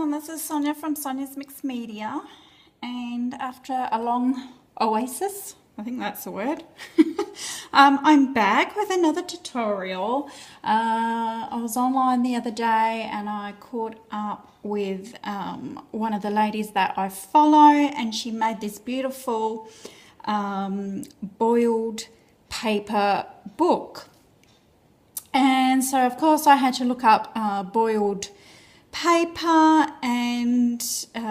everyone, this is Sonia from Sonia's Mixed Media, and after a long oasis, I think that's the word, I'm back with another tutorial. I was online the other day and I caught up with one of the ladies that I follow, and she made this beautiful boiled paper book. And so of course I had to look up boiled paper and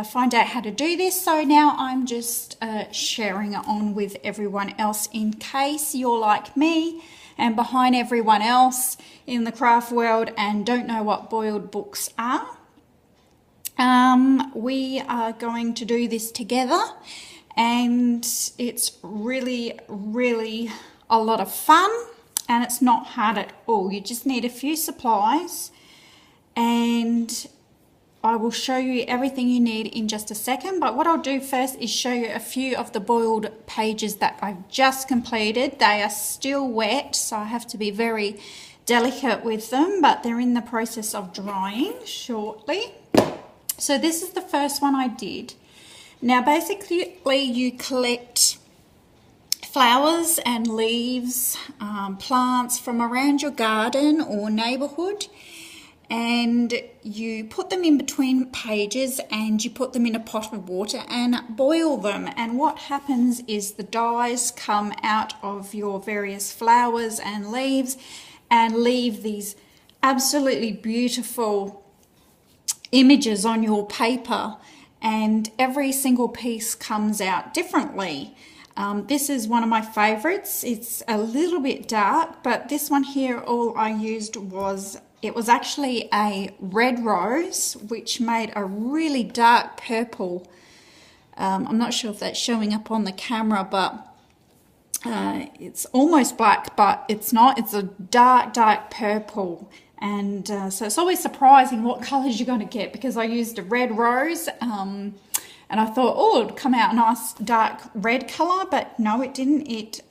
find out how to do this. So now I'm just sharing it on with everyone else in case you're like me and behind everyone else in the craft world and don't know what boiled books are. We are going to do this together, and it's really a lot of fun, and it's not hard at all. You just need a few supplies, and I will show you everything you need in just a second. But what I'll do first is show you a few of the boiled pages that I've just completed. They are still wet, so I have to be very delicate with them, but they're in the process of drying shortly. So this is the first one I did. Now basically you collect flowers and leaves, plants from around your garden or neighbourhood, and you put them in between pages and you put them in a pot of water and boil them. And what happens is the dyes come out of your various flowers and leaves and leave these absolutely beautiful images on your paper, and every single piece comes out differently. This is one of my favorites. It's a little bit dark, but this one here, all I used was, it was actually a red rose, which made a really dark purple. I'm not sure if that's showing up on the camera, but it's almost black, but it's not. It's a dark purple. And so it's always surprising what colours you're going to get, because I used a red rose and I thought, oh, it'd come out a nice dark red colour, but no, it didn't. It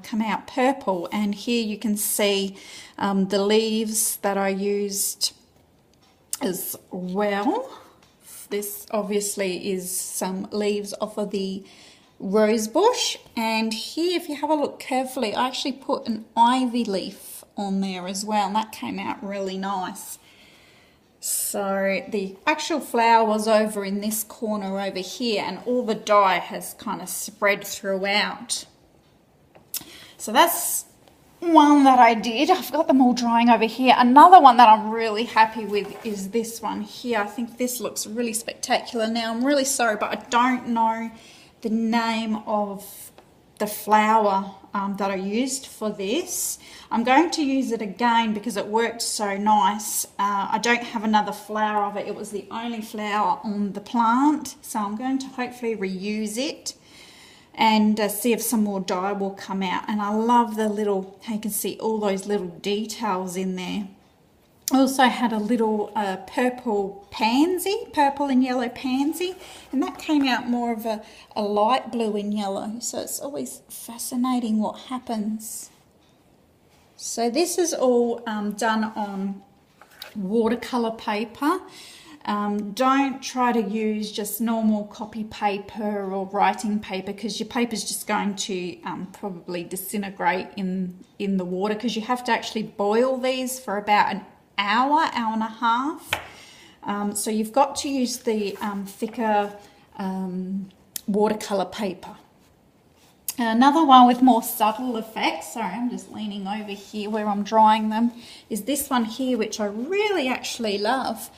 come out purple. And here you can see the leaves that I used as well. This obviously is some leaves off of the rose bush, and here, if you have a look carefully, I actually put an ivy leaf on there as well, and that came out really nice. So the actual flower was over in this corner over here, and all the dye has kind of spread throughout. So that's one that I did. I've got them all drying over here. Another one that I'm really happy with is this one here. I think this looks really spectacular. Now, I'm really sorry, but I don't know the name of the flower that I used for this. I'm going to use it again because it worked so nice. I don't have another flower of it. It was the only flower on the plant, so I'm going to hopefully reuse it and see if some more dye will come out. And I love the little, you can see all those little details in there. I also had a little purple and yellow pansy, and that came out more of a light blue and yellow. So it's always fascinating what happens. So this is all done on watercolour paper. Don't try to use just normal copy paper or writing paper, because your paper is just going to probably disintegrate in the water, because you have to actually boil these for about an hour and a half. So you've got to use the thicker watercolor paper. Another one with more subtle effects, sorry, I'm just leaning over here where I'm drying them, is this one here, which I really actually love.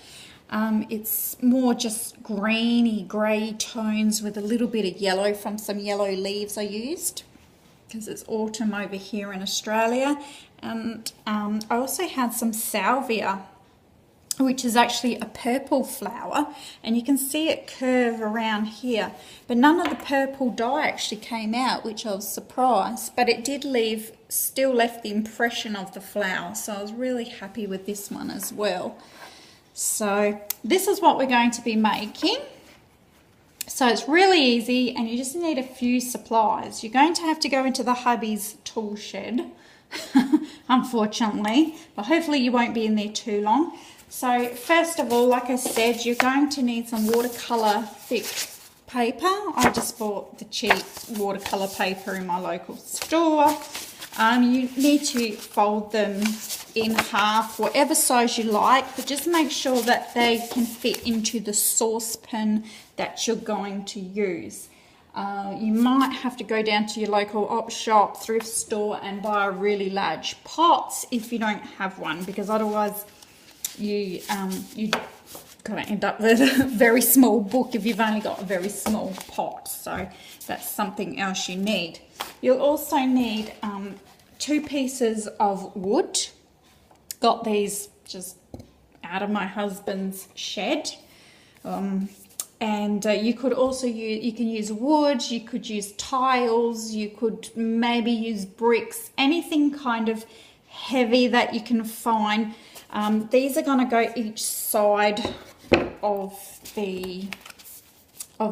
It's more just greeny grey tones with a little bit of yellow from some yellow leaves I used, because it's autumn over here in Australia. And I also had some salvia, which is actually a purple flower, and you can see it curve around here, but none of the purple dye actually came out, which I was surprised, but it did still left the impression of the flower, so I was really happy with this one as well. So this is what we're going to be making. So it's really easy, and you just need a few supplies. You're going to have to go into the hubby's tool shed, unfortunately, but hopefully you won't be in there too long. So first of all, like I said, you're going to need some watercolour thick paper. I just bought the cheap watercolour paper in my local store. You need to fold them in half, whatever size you like, but just make sure that they can fit into the saucepan that you're going to use. You might have to go down to your local op shop, thrift store, and buy a really large pot if you don't have one, because otherwise you going to end up with a very small book if you've only got a very small pot. So that's something else you need. You'll also need 2 pieces of wood. Got these just out of my husband's shed. And you could also use wood, you could use tiles, you could maybe use bricks, anything kind of heavy that you can find. These are going to go each side of the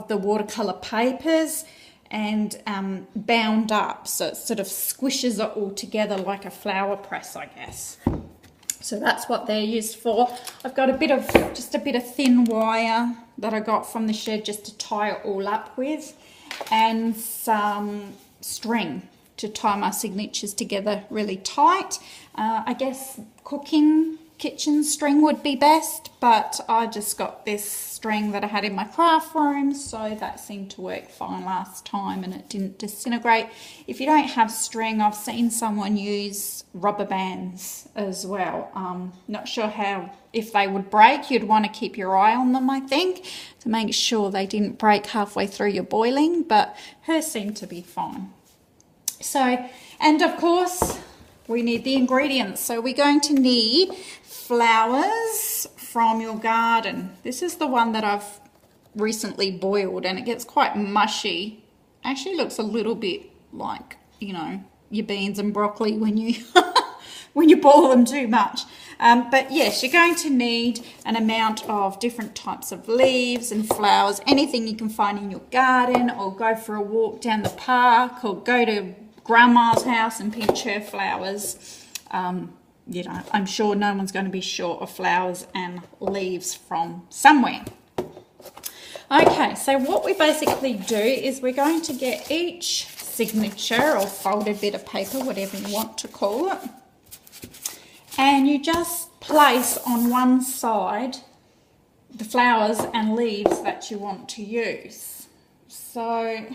watercolor papers and bound up, so it sort of squishes it all together like a flower press, I guess. So that's what they're used for. I've got just a bit of thin wire that I got from the shed just to tie it all up with, and some string to tie my signatures together really tight. I guess kitchen string would be best, but I just got this string that I had in my craft room, so that seemed to work fine last time and it didn't disintegrate. If you don't have string, I've seen someone use rubber bands as well. Not sure if they would break. You'd want to keep your eye on them, I think, to make sure they didn't break halfway through your boiling, but hers seemed to be fine. So, and of course, we need the ingredients. So we're going to need flowers from your garden. This is the one that I've recently boiled and it gets quite mushy. Actually looks a little bit like, you know, your beans and broccoli when you when you boil them too much. But yes, you're going to need an amount of different types of leaves and flowers, anything you can find in your garden, or go for a walk down the park, or go to grandma's house and pinch her flowers. You know, I'm sure no one's going to be short of flowers and leaves from somewhere. Okay, so what we basically do is we're going to get each signature or folded bit of paper, whatever you want to call it, and you just place on one side the flowers and leaves that you want to use. So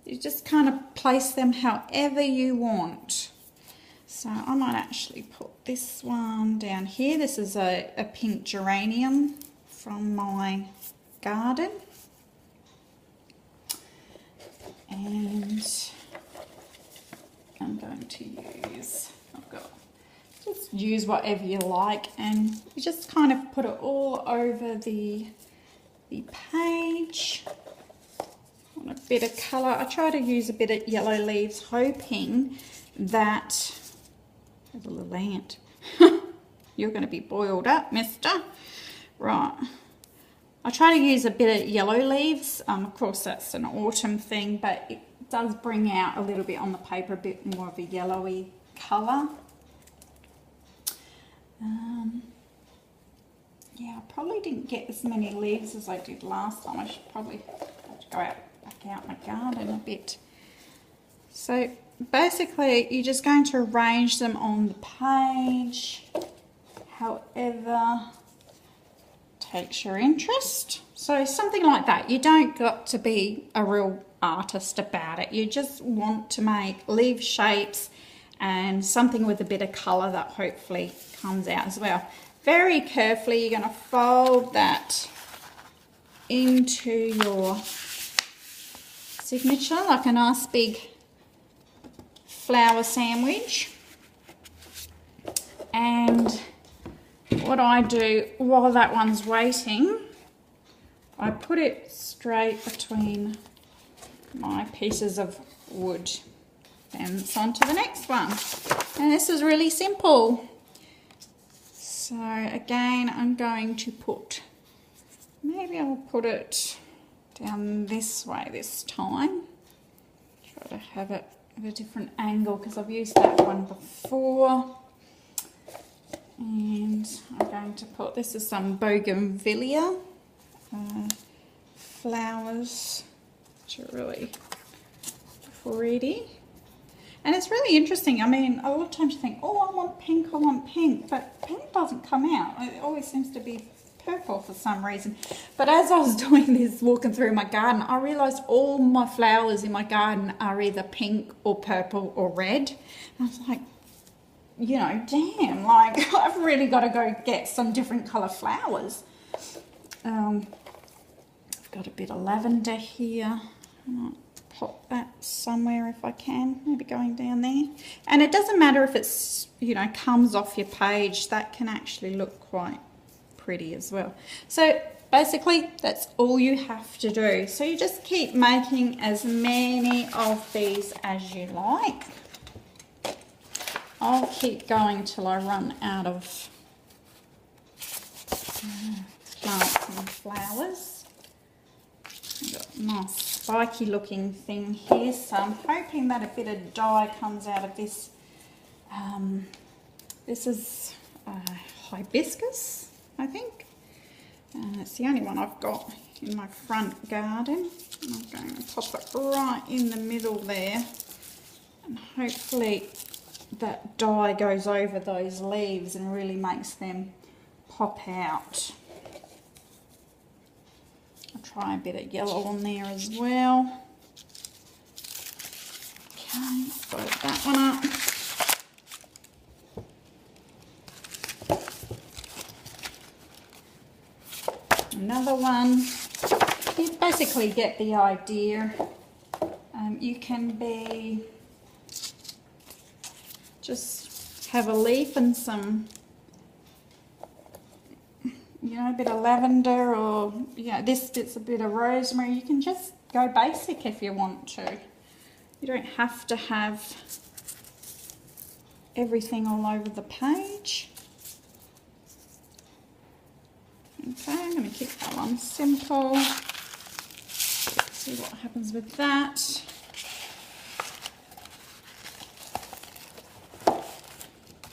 you just kind of place them however you want. So I might actually put this one down here. This is a pink geranium from my garden. And I'm going to just use whatever you like, and you just kind of put it all over the page. A bit of colour. I try to use a bit of yellow leaves, hoping that there's a little ant. You're going to be boiled up, mister. Right. I try to use a bit of yellow leaves. Of course, that's an autumn thing, but it does bring out a little bit on the paper, a bit more of a yellowy colour. Yeah, I probably didn't get as many leaves as I did last time. I should probably have to go back out my garden a bit. So basically you're just going to arrange them on the page however takes your interest. So something like that. You don't got to be a real artist about it. You just want to make leaf shapes and something with a bit of colour that hopefully comes out as well. Very carefully you're going to fold that into your signature like a nice big flower sandwich. And what I do while that one's waiting, I put it straight between my pieces of wood. Then it's on to the next one. And this is really simple. So again, I'm going to put, maybe I'll put it down this way this time. Try to have it at a different angle because I've used that one before. And I'm going to put, this is some bougainvillea flowers, which are really pretty. And it's really interesting. I mean, a lot of times you think, oh, I want pink, but pink doesn't come out. It always seems to be purple for some reason. But as I was doing this, walking through my garden, I realised all my flowers in my garden are either pink or purple or red. And I was like, you know, damn, like I've really got to go get some different colour flowers. I've got a bit of lavender here. I might pop that somewhere if I can, maybe going down there. And it doesn't matter if it's, you know, comes off your page, that can actually look quite pretty as well. So basically that's all you have to do. So you just keep making as many of these as you like. I'll keep going till I run out of plants and flowers. I've got a nice spiky looking thing here, so I'm hoping that a bit of dye comes out of this. This is hibiscus, I think. It's the only one I've got in my front garden. And I'm going to pop it right in the middle there, and hopefully that dye goes over those leaves and really makes them pop out. I'll try a bit of yellow on there as well. Okay, fold that one up. Another one. You basically get the idea. You can be just have a leaf and some, you know, a bit of lavender, or, you know, this bit's a bit of rosemary. You can just go basic if you want to. You don't have to have everything all over the page. Okay, I'm going to keep that one simple. See what happens with that.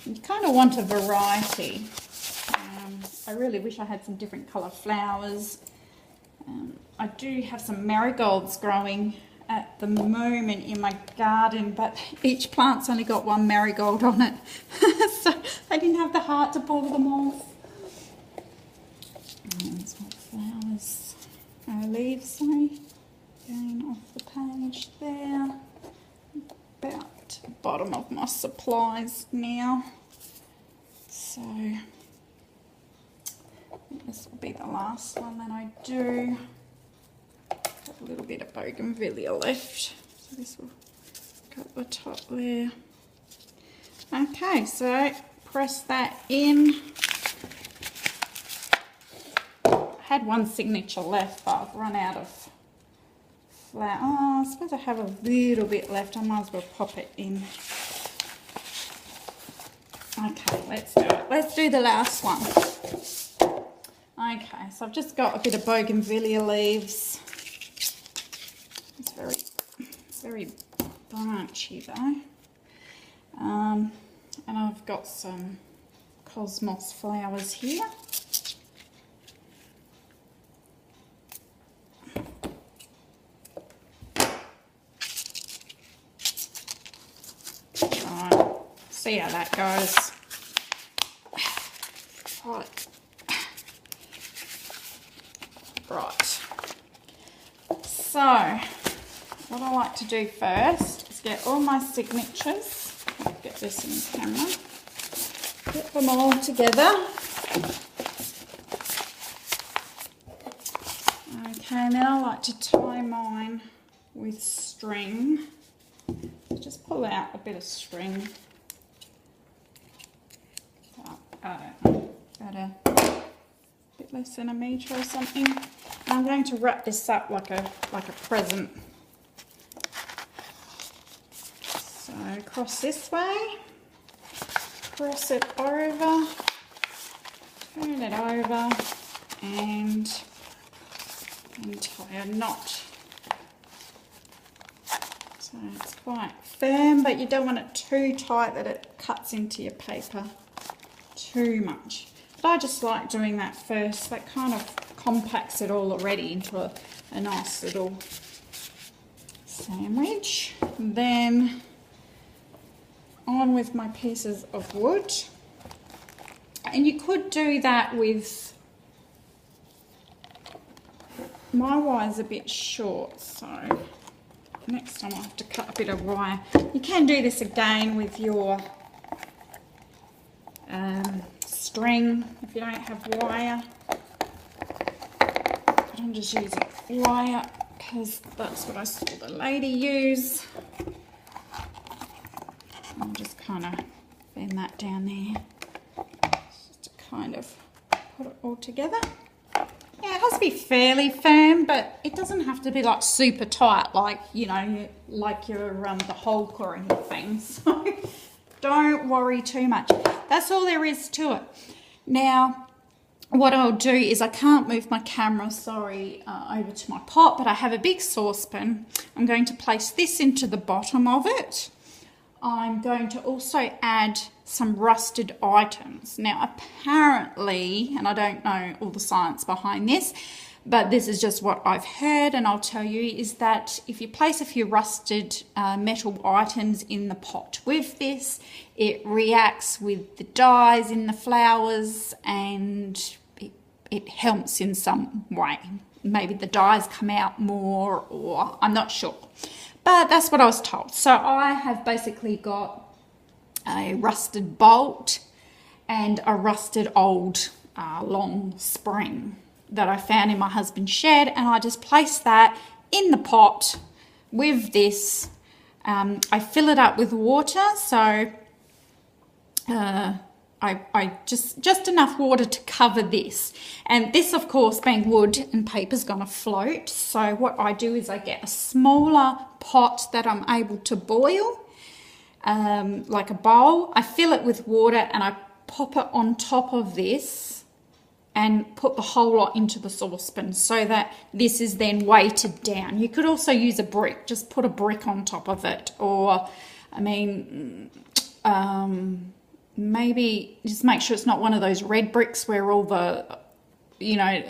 You kind of want a variety. I really wish I had some different colour flowers. I do have some marigolds growing at the moment in my garden, but each plant's only got one marigold on it. So I didn't have the heart to pull them off. There's more flowers. Leaves, sorry. Going off the page there. About to the bottom of my supplies now. So I think this will be the last one that I do. Got a little bit of bougainvillea left, so this will go at the top there. Okay, so press that in. I had one signature left, but I've run out of flour. Oh, I suppose I have a little bit left. I might as well pop it in. Okay, let's do it. Let's do the last one. Okay, so I've just got a bit of bougainvillea leaves. It's very branchy though. And I've got some cosmos flowers here. Right, see how that goes. Right. So, what I like to do first is get all my signatures. I'll get this in camera. Get them all together. Okay, and then I like to tie mine with string. Just pull out a bit of string. About a bit less than a metre or something. And I'm going to wrap this up like a present. So across this way, press it over, turn it over, and tie a knot. So it's quite firm, but you don't want it too tight that it cuts into your paper too much. But I just like doing that first. That kind of compacts it all already into a nice little sandwich. Then on with my pieces of wood. And you could do that with, my wire's a bit short, so next time I'll have to cut a bit of wire. You can do this again with your string if you don't have wire. But I'm just using wire because that's what I saw the lady use. I'll just kind of bend that down there. Just to kind of put it all together. Yeah, it has to be fairly firm, but it doesn't have to be like super tight, like, you know, like you're the Hulk or anything. So don't worry too much. That's all there is to it. Now, what I'll do is, I can't move my camera, sorry, over to my pot, but I have a big saucepan. I'm going to place this into the bottom of it. I'm going to also add some rusted items. Now, apparently, and I don't know all the science behind this, but this is just what I've heard, and I'll tell you, is that if you place a few rusted metal items in the pot with this, it reacts with the dyes in the flowers and it helps in some way. Maybe the dyes come out more, or I'm not sure. But that's what I was told. So I have basically got a rusted bolt and a rusted old long spring that I found in my husband's shed, and I just placed that in the pot with this. I fill it up with water, so I just enough water to cover this. And this, of course, being wood and paper, is going to float. So what I do is I get a smaller pot that I'm able to boil, like a bowl. I fill it with water and I pop it on top of this and put the whole lot into the saucepan so that this is then weighted down. You could also use a brick, just put a brick on top of it, or, I mean, maybe just make sure it's not one of those red bricks where all the, you know,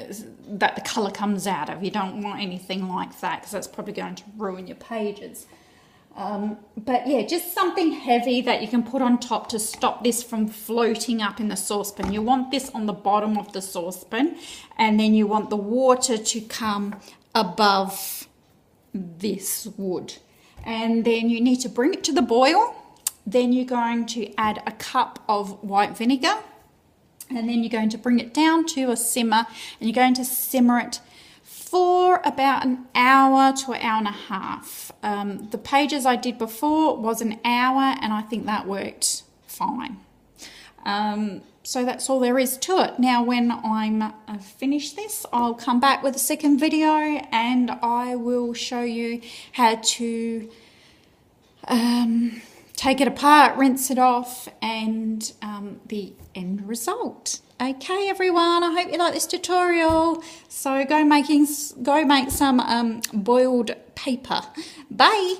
that the colour comes out of. You don't want anything like that, because that's probably going to ruin your pages. But yeah, just something heavy that you can put on top to stop this from floating up in the saucepan. You want this on the bottom of the saucepan, and then you want the water to come above this wood. And then you need to bring it to the boil. Then you're going to add a cup of white vinegar, and then you're going to bring it down to a simmer, and you're going to simmer it for about an hour to an hour and a half. The pages I did before was an hour, and I think that worked fine. So that's all there is to it. Now, when I'm finished this, I'll come back with a second video, and I will show you how to take it apart, rinse it off, and the end result. Okay, everyone, I hope you like this tutorial. So go make some boiled paper. Bye.